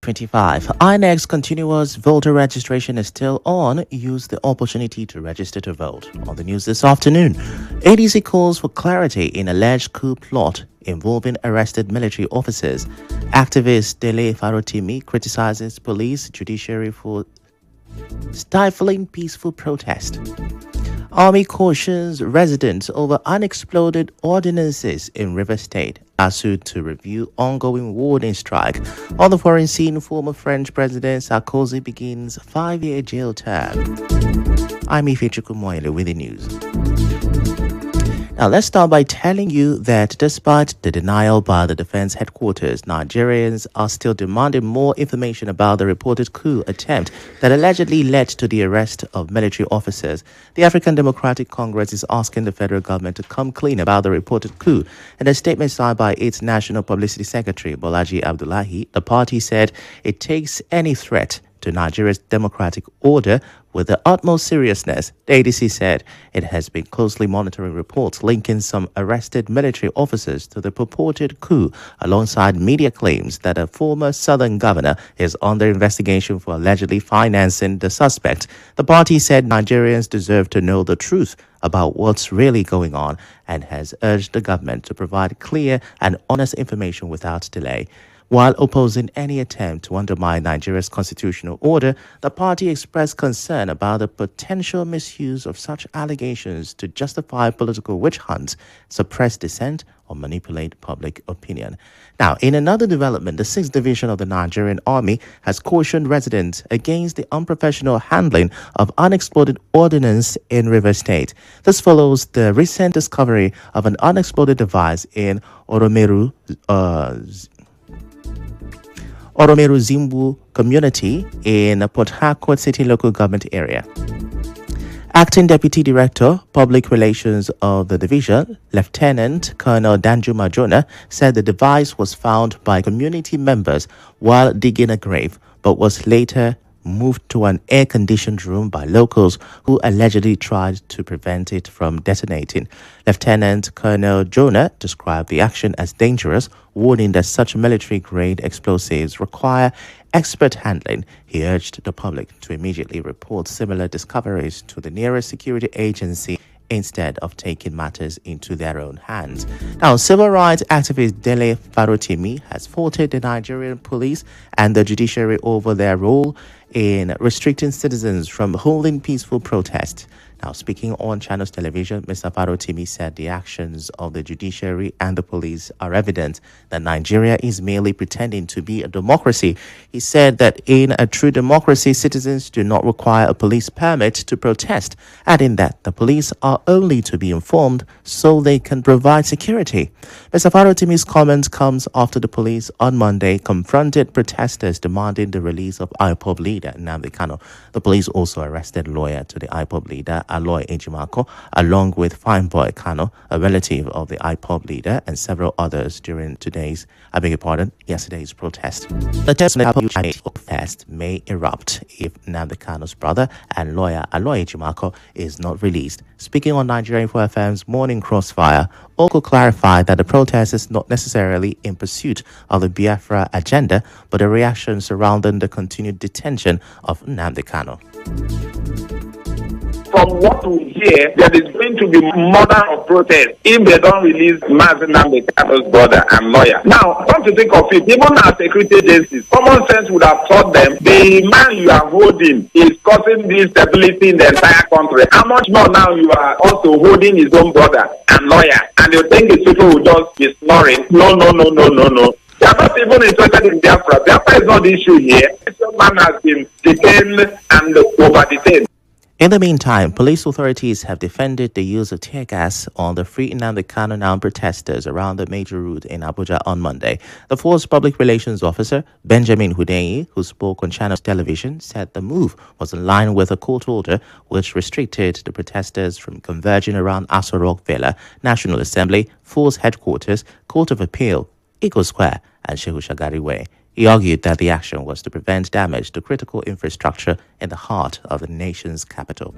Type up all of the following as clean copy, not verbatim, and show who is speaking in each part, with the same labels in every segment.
Speaker 1: 25. INEC's continuous voter registration is still on. Use the opportunity to register to vote. On the news this afternoon, ADC calls for clarity in alleged coup plot involving arrested military officers. Activist Dele Farotimi criticizes police judiciary for stifling peaceful protest. Army cautions residents over unexploded ordinances in River State. ASU to review ongoing warning strike. On the foreign scene, former French President Sarkozy begins 5-year jail term. I'm Ifechukwu Muonyili with the news. Now, let's start by telling you that despite the denial by the defense headquarters, Nigerians are still demanding more information about the reported coup attempt that allegedly led to the arrest of military officers. The African Democratic Congress is asking the federal government to come clean about the reported coup. In a statement signed by its National Publicity Secretary, Bolaji Abdullahi, the party said it takes any threat to Nigeria's democratic order with the utmost seriousness. The ADC said it has been closely monitoring reports linking some arrested military officers to the purported coup, alongside media claims that a former southern governor is under investigation for allegedly financing the suspect. The party said Nigerians deserve to know the truth about what's really going on and has urged the government to provide clear and honest information without delay. While opposing any attempt to undermine Nigeria's constitutional order, the party expressed concern about the potential misuse of such allegations to justify political witch hunts, suppress dissent, or manipulate public opinion. Now, in another development, the 6th Division of the Nigerian Army has cautioned residents against the unprofessional handling of unexploded ordnance in River State. This follows the recent discovery of an unexploded device in Oromeru Zimbu community in Port Harcourt City local government area. Acting Deputy Director, Public Relations of the Division, Lieutenant Colonel Danjuma Jonah, said the device was found by community members while digging a grave, but was later moved to an air-conditioned room by locals who allegedly tried to prevent it from detonating. Lieutenant Colonel Jonah described the action as dangerous, warning that such military-grade explosives require expert handling. He urged the public to immediately report similar discoveries to the nearest security agency instead of taking matters into their own hands. Now, civil rights activist Dele Farotimi has faulted the Nigerian police and the judiciary over their role in restricting citizens from holding peaceful protests. Now, speaking on Channels Television, Mr. Farotimi said the actions of the judiciary and the police are evident that Nigeria is merely pretending to be a democracy. He said that in a true democracy, citizens do not require a police permit to protest, adding that the police are only to be informed so they can provide security. Mr. Farotimi's comment comes after the police on Monday confronted protesters demanding the release of IPOB leader Nnamdi Kanu. The police also arrested lawyer to the IPOB leader Aloy Ejimako, along with Fineboy Kano, a relative of the IPOB leader, and several others during yesterday's protest. The test may erupt if Nnamdi Kano's brother and lawyer Aloy Ejimako is not released. Speaking on Nigerian Info FM's Morning Crossfire, Oko clarified that the protest is not necessarily in pursuit of the Biafra agenda, but a reaction surrounding the continued detention of Nnamdi Kano.
Speaker 2: From what we hear, there is going to be murder of protest if they don't release Mazi Nnamdi Kanu's brother and lawyer. Now, come to think of it, even our security agencies, common sense would have taught them the man you are holding is causing this stability in the entire country. How much more now you are also holding his own brother and lawyer, and you think his people will just be snoring? No. They are not even interested in Biafra. Biafra is not the issue here. This man has been detained and over-detained.
Speaker 1: In the meantime, police authorities have defended the use of tear gas on the Free Nnamdi Kanu Now protesters around the major route in Abuja on Monday. The force public relations officer, Benjamin Hundeyi, who spoke on Channels Television, said the move was in line with a court order which restricted the protesters from converging around Aso Rock Villa, National Assembly, Force Headquarters, Court of Appeal, Eagle Square, and Shehu Shagari Way. He argued that the action was to prevent damage to critical infrastructure in the heart of the nation's capital.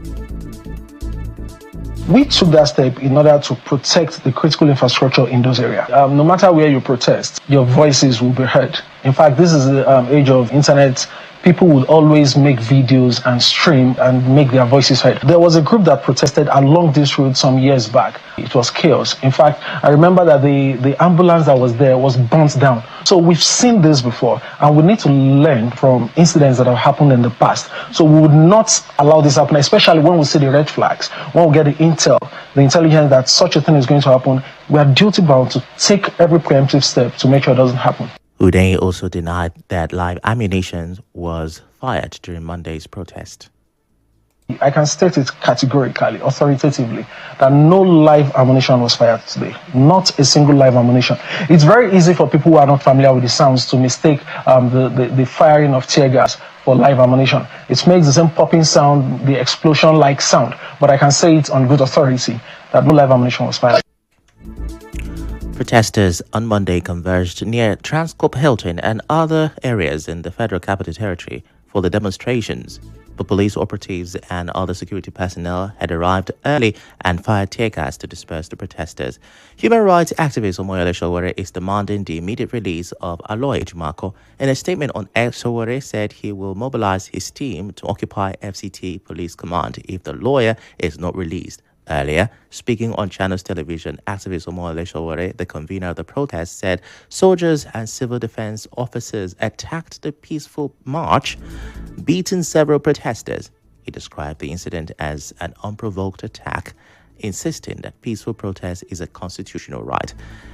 Speaker 3: We took that step in order to protect the critical infrastructure in those areas. No matter where you protest, your voices will be heard. In fact, this is the age of internet. People will always make videos and stream and make their voices heard. There was a group that protested along this road some years back. It was chaos. In fact, I remember that the ambulance that was there was burnt down. So we've seen this before, and we need to learn from incidents that have happened in the past. So we would not allow this to happen, especially when we see the red flags, when we get the intel, the intelligence that such a thing is going to happen. We are duty bound to take every preemptive step to make sure it doesn't happen.
Speaker 1: Uday also denied that live ammunition was fired during Monday's protest.
Speaker 3: I can state it categorically, authoritatively, that no live ammunition was fired today. Not a single live ammunition. It's very easy for people who are not familiar with the sounds to mistake the firing of tear gas for live ammunition. It makes the same popping sound, the explosion-like sound, but I can say it on good authority that no live ammunition was fired.
Speaker 1: Protesters on Monday converged near Transcorp Hilton and other areas in the Federal Capital Territory for the demonstrations. But police operatives and other security personnel had arrived early and fired tear gas to disperse the protesters. Human rights activist Muonyili is demanding the immediate release of Aloy Ejimakor. In a statement on X, Sowore said he will mobilize his team to occupy FCT Police Command if the lawyer is not released. Earlier, speaking on Channels Television, activist Muonyili, the convener of the protest, said soldiers and civil defense officers attacked the peaceful march, beating several protesters. He described the incident as an unprovoked attack, insisting that peaceful protest is a constitutional right.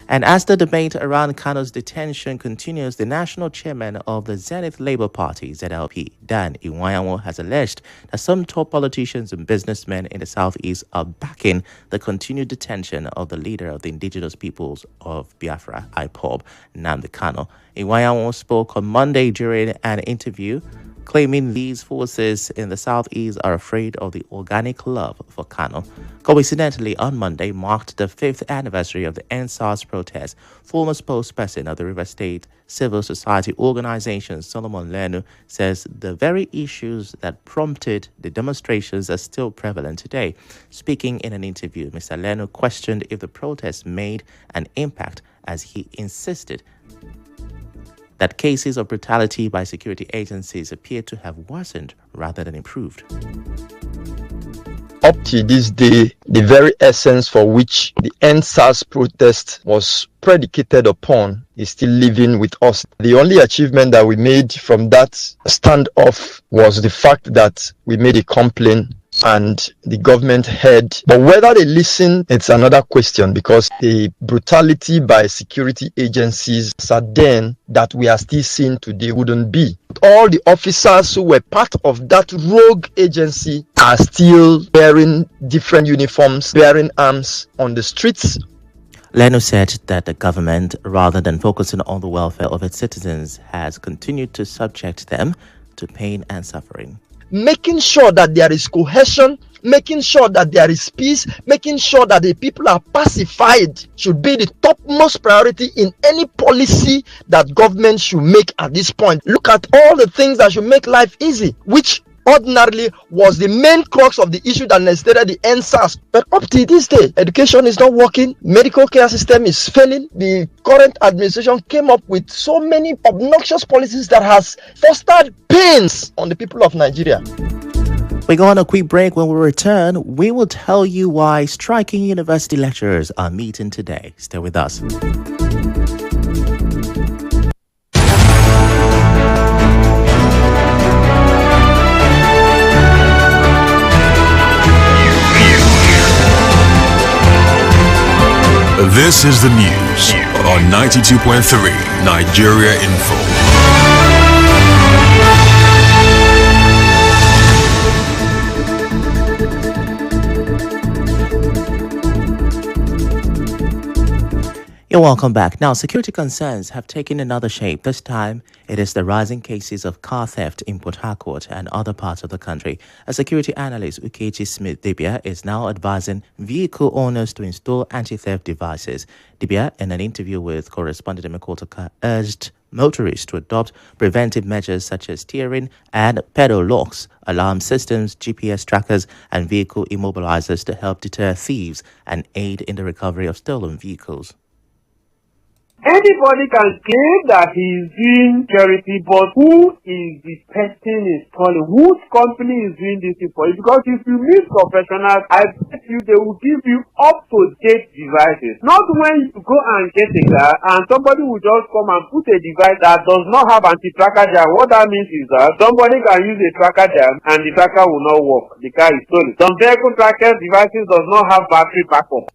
Speaker 1: And as the debate around Kano's detention continues, the national chairman of the Zenith Labour Party, ZLP, Dan Iwayanwo, has alleged that some top politicians and businessmen in the southeast are backing the continued detention of the leader of the indigenous peoples of Biafra, IPOB, Nnamdi Kanu. Iwayanwo spoke on Monday during an interview, claiming these forces in the southeast are afraid of the organic love for Kanu. Coincidentally, on Monday marked the 5th anniversary of the NSAS protest. Former spokesperson of the River State civil society organization, Solomon Lenu, says the very issues that prompted the demonstrations are still prevalent today. Speaking in an interview, Mr. Lenu questioned if the protests made an impact, as he insisted that cases of brutality by security agencies appear to have worsened rather than improved.
Speaker 4: Up to this day, the very essence for which the NSAS protest was predicated upon is still living with us. The only achievement that we made from that standoff was the fact that we made a complaint and the government heard. But whether they listen, it's another question, because the brutality by security agencies then that we are still seeing today wouldn't be. All the officers who were part of that rogue agency are still wearing different uniforms, bearing arms on the streets.
Speaker 1: Leno said that the government, rather than focusing on the welfare of its citizens, has continued to subject them to pain and suffering.
Speaker 4: Making sure that there is cohesion, making sure that there is peace, making sure that the people are pacified should be the topmost priority in any policy that government should make at this point. Look at all the things that should make life easy, which ordinarily was the main crux of the issue that necessitated the NSAS. But up to this day, education is not working, medical care system is failing. The current administration came up with so many obnoxious policies that has fostered pains on the people of Nigeria.
Speaker 1: We go on a quick break. When we return, we will tell you why striking university lecturers are meeting today. Stay with us.
Speaker 5: This is the news on 92.3 Nigeria Info.
Speaker 1: You're welcome back. Now, security concerns have taken another shape. This time, it is the rising cases of car theft in Port Harcourt and other parts of the country. A security analyst, Ukechi Smith-Dibia, is now advising vehicle owners to install anti-theft devices. Dibia, in an interview with correspondent Emekotaka, urged motorists to adopt preventive measures such as steering and pedal locks, alarm systems, GPS trackers, and vehicle immobilizers to help deter thieves and aid in the recovery of stolen vehicles.
Speaker 6: Anybody can claim that he is doing charity, but who is the person installing? Whose company is doing this thing for you? Because if you meet professionals, I bet you they will give you up-to-date devices. Not when you go and get a car and somebody will just come and put a device that does not have anti-tracker jam. What that means is that somebody can use a tracker jam and the tracker will not work. The car is stolen. Some vehicle tracker devices does not have battery backup.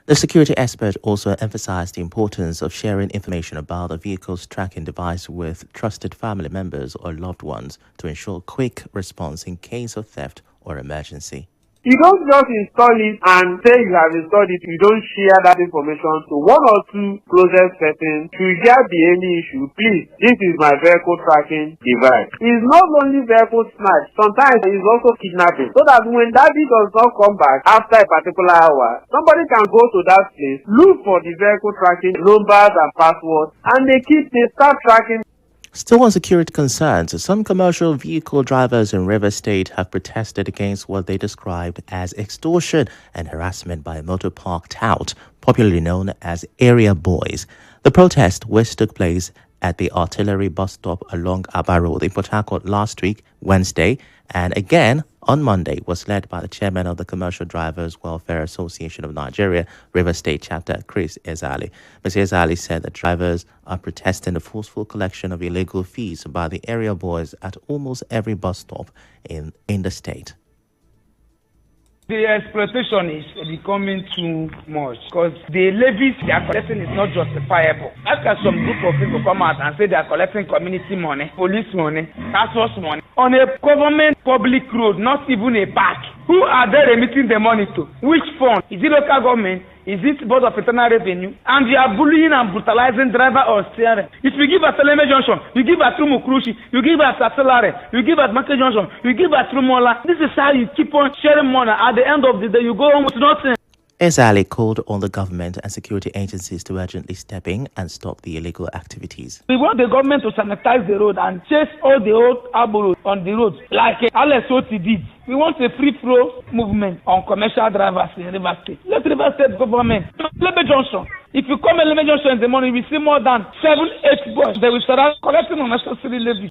Speaker 1: The security expert also emphasized the importance of sharing information about a vehicle's tracking device with trusted family members or loved ones to ensure quick response in case of theft or emergency.
Speaker 6: You don't just install it and say you have installed it. You don't share that information to one or two closest persons. Should there be any issue, please, this is my vehicle tracking device. It's not only vehicle snatch. Sometimes it's also kidnapping. So that when daddy does not come back after a particular hour, somebody can go to that place, look for the vehicle tracking numbers and passwords, and they start tracking.
Speaker 1: Still on security concerns, some commercial vehicle drivers in River State have protested against what they described as extortion and harassment by motor park tout, popularly known as area boys. The protest, which took place at the artillery bus stop along Aba Road in Port Harcourt last week, Wednesday, and again on Monday, was led by the chairman of the Commercial Drivers Welfare Association of Nigeria, River State Chapter, Chris Ezali. Mr. Ezali said that drivers are protesting the forceful collection of illegal fees by the area boys at almost every bus stop in the state.
Speaker 7: The exploitation is becoming too much because the levies they are collecting is not justifiable. How can some group of people come out and say they are collecting community money, police money, tax force money on a government public road, not even a park? Who are they remitting the money to? Which fund? Is it local government? Is it Board of Internal Revenue? And you are bullying and brutalizing driver or steering. If you give at Eleme Junction, you give at Rumukrushi, you give at Sasolare, you give at Market Junction, you give at Rumola. This is how you keep on sharing money. At the end of the day, you go home with nothing.
Speaker 1: Ezali called on the government and security agencies to urgently step in and stop the illegal activities.
Speaker 7: We want the government to sanitize the road and chase all the old arboros on the road, like LSOT did. We want a free-flow movement on commercial drivers in River State. Let River State government, Eleme Junction. If you come Eleme Junction in the morning, we see more than 7-8 boys. They will start collecting unnecessary levies.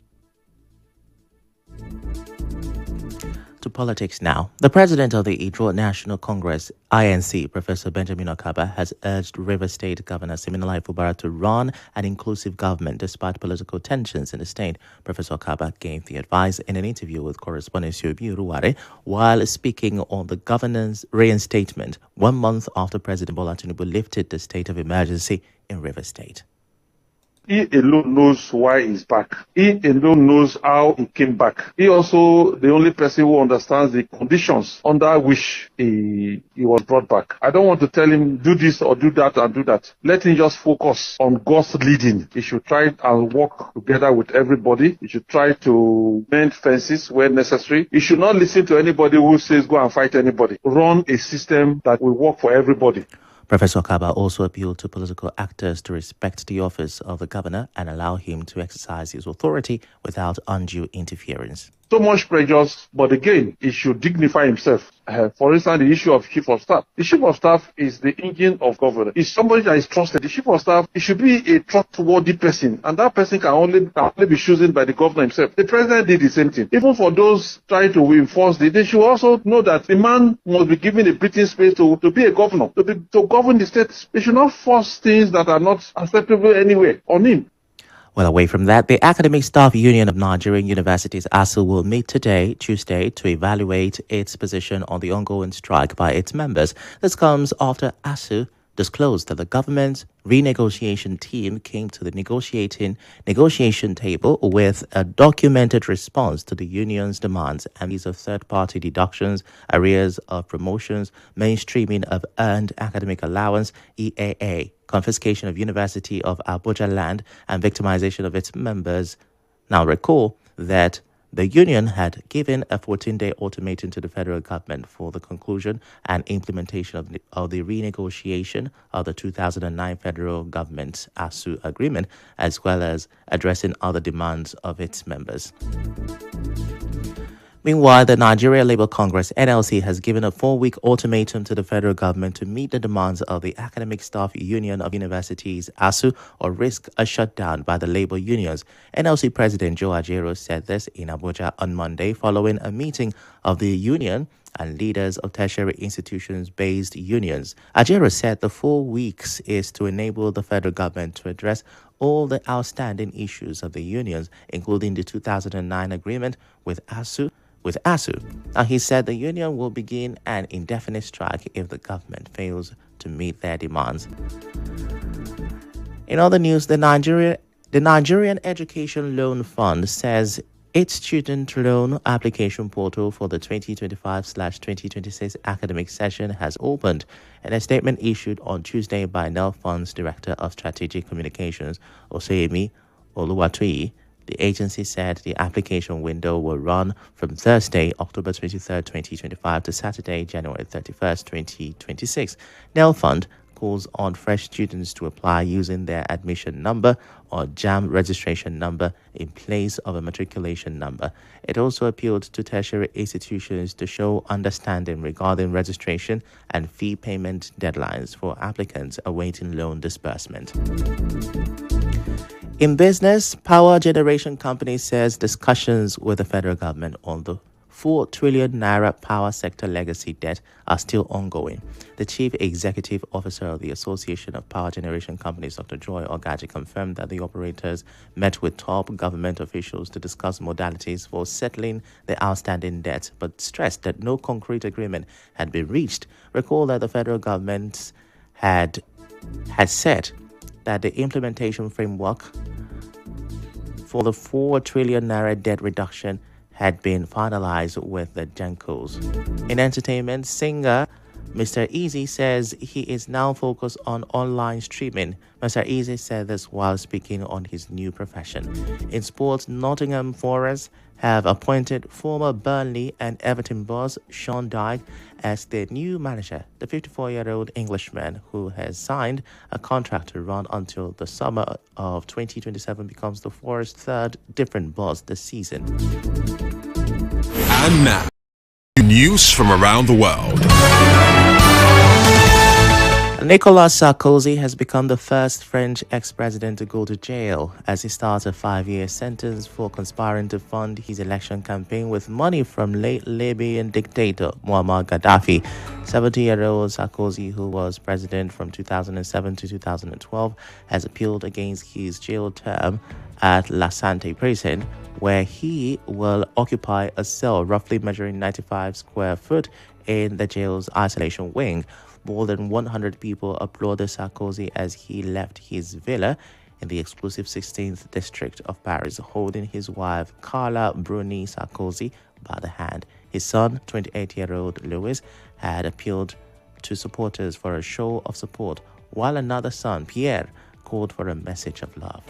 Speaker 1: To politics now. The president of the Idro National Congress, INC, Professor Benjamin Okaba, has urged River State Governor Siminalayi Fubara to run an inclusive government despite political tensions in the state. Professor Okaba gave the advice in an interview with correspondent Yobi Uruware while speaking on the governor's reinstatement 1 month after President Bola Tinubu lifted the state of emergency in River State.
Speaker 8: He alone knows why he's back. He alone knows how he came back. He also the only person who understands the conditions under which he was brought back. I don't want to tell him do this or do that and do that. Let him just focus on God's leading. He should try and work together with everybody. He should try to mend fences where necessary. He should not listen to anybody who says go and fight anybody. Run a system that will work for everybody.
Speaker 1: Professor Okaba also appealed to political actors to respect the office of the governor and allow him to exercise his authority without undue interference.
Speaker 8: So much pressures, but again, he should dignify himself. For instance, the issue of chief of staff. The chief of staff is the engine of government. It's somebody that is trusted. The chief of staff, it should be a trustworthy person, and that person can only be chosen by the governor himself. The president did the same thing. Even for those trying to enforce they should also know that the man must be given a breathing space to be a governor, to govern the state. They should not force things that are not acceptable anywhere on him.
Speaker 1: Well, away from that, the Academic Staff Union of Nigerian Universities, ASU, will meet today, Tuesday, to evaluate its position on the ongoing strike by its members. This comes after ASU disclosed that the government's renegotiation team came to the negotiation table with a documented response to the union's demands and these of third-party deductions, arrears of promotions, mainstreaming of earned academic allowance, EAA, confiscation of University of Abuja land, and victimization of its members. Now recall that The union had given a 14-day ultimatum to the federal government for the conclusion and implementation of the renegotiation of the 2009 federal government's ASU agreement, as well as addressing other demands of its members. Meanwhile, the Nigeria Labour Congress (NLC) has given a 4-week ultimatum to the federal government to meet the demands of the Academic Staff Union of Universities (ASU) or risk a shutdown by the labor unions. NLC President Joe Ajero said this in Abuja on Monday following a meeting of the union and leaders of tertiary institutions-based unions. Ajero said the 4 weeks is to enable the federal government to address all the outstanding issues of the unions, including the 2009 agreement with ASU. Now, he said the union will begin an indefinite strike if the government fails to meet their demands. In other news, the Nigerian Education Loan Fund says its student loan application portal for the 2025/2026 academic session has opened. In a statement issued on Tuesday by NEL Fund's Director of Strategic Communications, Oseyemi Oluwatoyi, the agency said the application window will run from Thursday, October 23rd, 2025 to Saturday, January 31st, 2026. NEL Fund calls on fresh students to apply using their admission number or JAM registration number in place of a matriculation number. It also appealed to tertiary institutions to show understanding regarding registration and fee payment deadlines for applicants awaiting loan disbursement. In business, power generation company says discussions with the federal government on the 4 trillion naira power sector legacy debt are still ongoing. The chief executive officer of the Association of Power Generation Companies, Dr. Joy Ogaji, confirmed that the operators met with top government officials to discuss modalities for settling the outstanding debt, but stressed that no concrete agreement had been reached. Recall that the federal government had said that the implementation framework for the 4 trillion naira debt reduction had been finalized with the Gencos. In entertainment, singer Mr. Easy says he is now focused on online streaming. Mr. Easy said this while speaking on his new profession. In sports, Nottingham Forest have appointed former Burnley and Everton boss Sean Dyche as their new manager. The 54-year-old Englishman, who has signed a contract to run until the summer of 2027, becomes the Forest's third different boss this season.
Speaker 5: And now, news from around the world.
Speaker 1: Nicolas Sarkozy has become the first French ex-president to go to jail as he starts a 5-year sentence for conspiring to fund his election campaign with money from late Libyan dictator Muammar Gaddafi. 70-year-old Sarkozy, who was president from 2007 to 2012, has appealed against his jail term at La Santé prison, where he will occupy a cell roughly measuring 95 square foot in the jail's isolation wing. More than 100 people applauded Sarkozy as he left his villa in the exclusive 16th district of Paris, holding his wife Carla Bruni Sarkozy by the hand. His son, 28-year-old Louis, had appealed to supporters for a show of support, while another son, Pierre, called for a message of love.